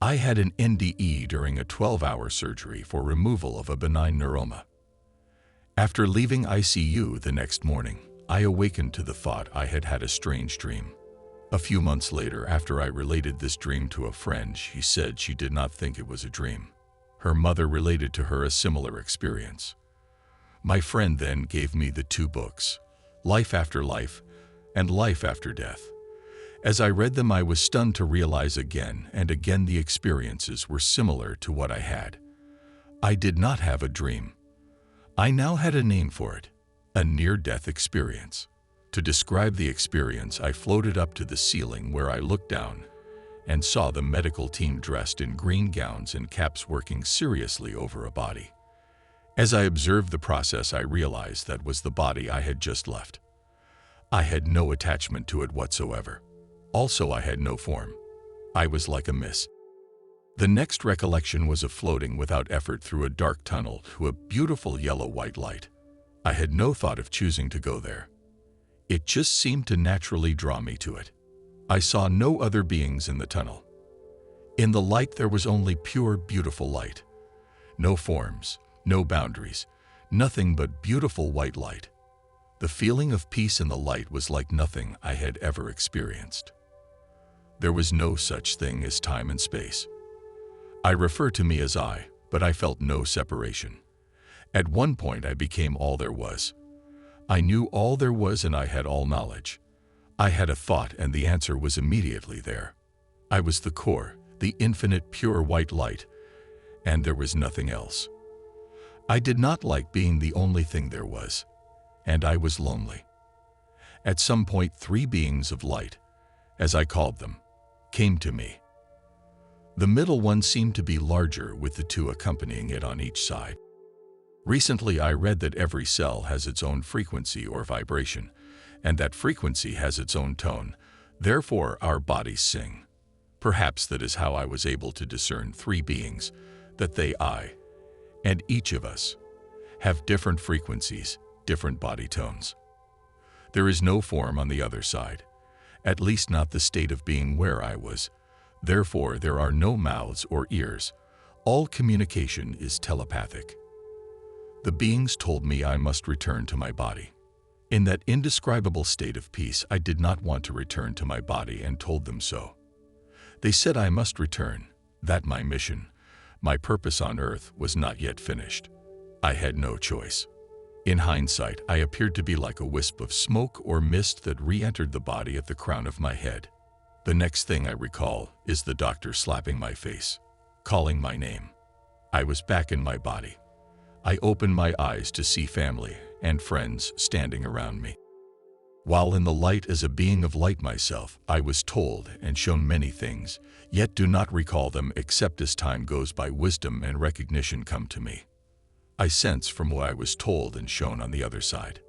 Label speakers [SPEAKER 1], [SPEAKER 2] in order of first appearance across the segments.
[SPEAKER 1] I had an NDE during a 12-hour surgery for removal of a benign neuroma. After leaving ICU the next morning, I awakened to the thought I had had a strange dream. A few months later, after I related this dream to a friend, she said she did not think it was a dream. Her mother related to her a similar experience. My friend then gave me the two books, Life After Life and Life After Death. As I read them, I was stunned to realize again and again the experiences were similar to what I had. I did not have a dream. I now had a name for it, a near-death experience. To describe the experience, I floated up to the ceiling where I looked down and saw the medical team dressed in green gowns and caps working seriously over a body. As I observed the process, I realized that was the body I had just left. I had no attachment to it whatsoever. Also, I had no form. I was like a mist. The next recollection was of floating without effort through a dark tunnel to a beautiful yellow-white light. I had no thought of choosing to go there. It just seemed to naturally draw me to it. I saw no other beings in the tunnel. In the light there was only pure, beautiful light. No forms, no boundaries, nothing but beautiful white light. The feeling of peace in the light was like nothing I had ever experienced. There was no such thing as time and space. I refer to me as I, but I felt no separation. At one point I became all there was. I knew all there was and I had all knowledge. I had a thought and the answer was immediately there. I was the core, the infinite pure white light, and there was nothing else. I did not like being the only thing there was, and I was lonely. At some point, three beings of light, as I called them, came to me. The middle one seemed to be larger, with the two accompanying it on each side. Recently I read that every cell has its own frequency or vibration, and that frequency has its own tone. Therefore our bodies sing. Perhaps that is how I was able to discern three beings, that they, I, and each of us, have different frequencies, different body tones. There is no form on the other side, at least not the state of being where I was. Therefore there are no mouths or ears. All communication is telepathic. The beings told me I must return to my body. In that indescribable state of peace, I did not want to return to my body and told them so. They said I must return, that my mission, my purpose on earth was not yet finished. I had no choice. In hindsight, I appeared to be like a wisp of smoke or mist that re-entered the body at the crown of my head. The next thing I recall is the doctor slapping my face, calling my name. I was back in my body. I opened my eyes to see family and friends standing around me. While in the light as a being of light myself, I was told and shown many things, yet do not recall them except as time goes by, wisdom and recognition come to me. I sense from what I was told and shown on the other side.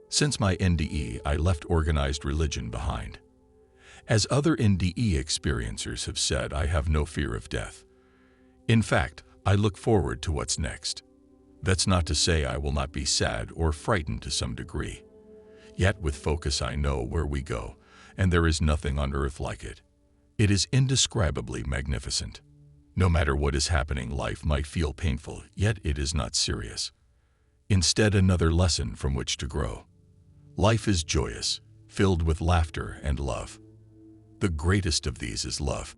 [SPEAKER 1] Since my NDE, I left organized religion behind. As other NDE experiencers have said, I have no fear of death. In fact, I look forward to what's next. That's not to say I will not be sad or frightened to some degree. Yet with focus I know where we go, and there is nothing on earth like it. It is indescribably magnificent. No matter what is happening, life might feel painful, yet it is not serious. Instead, another lesson from which to grow. Life is joyous, filled with laughter and love. The greatest of these is love.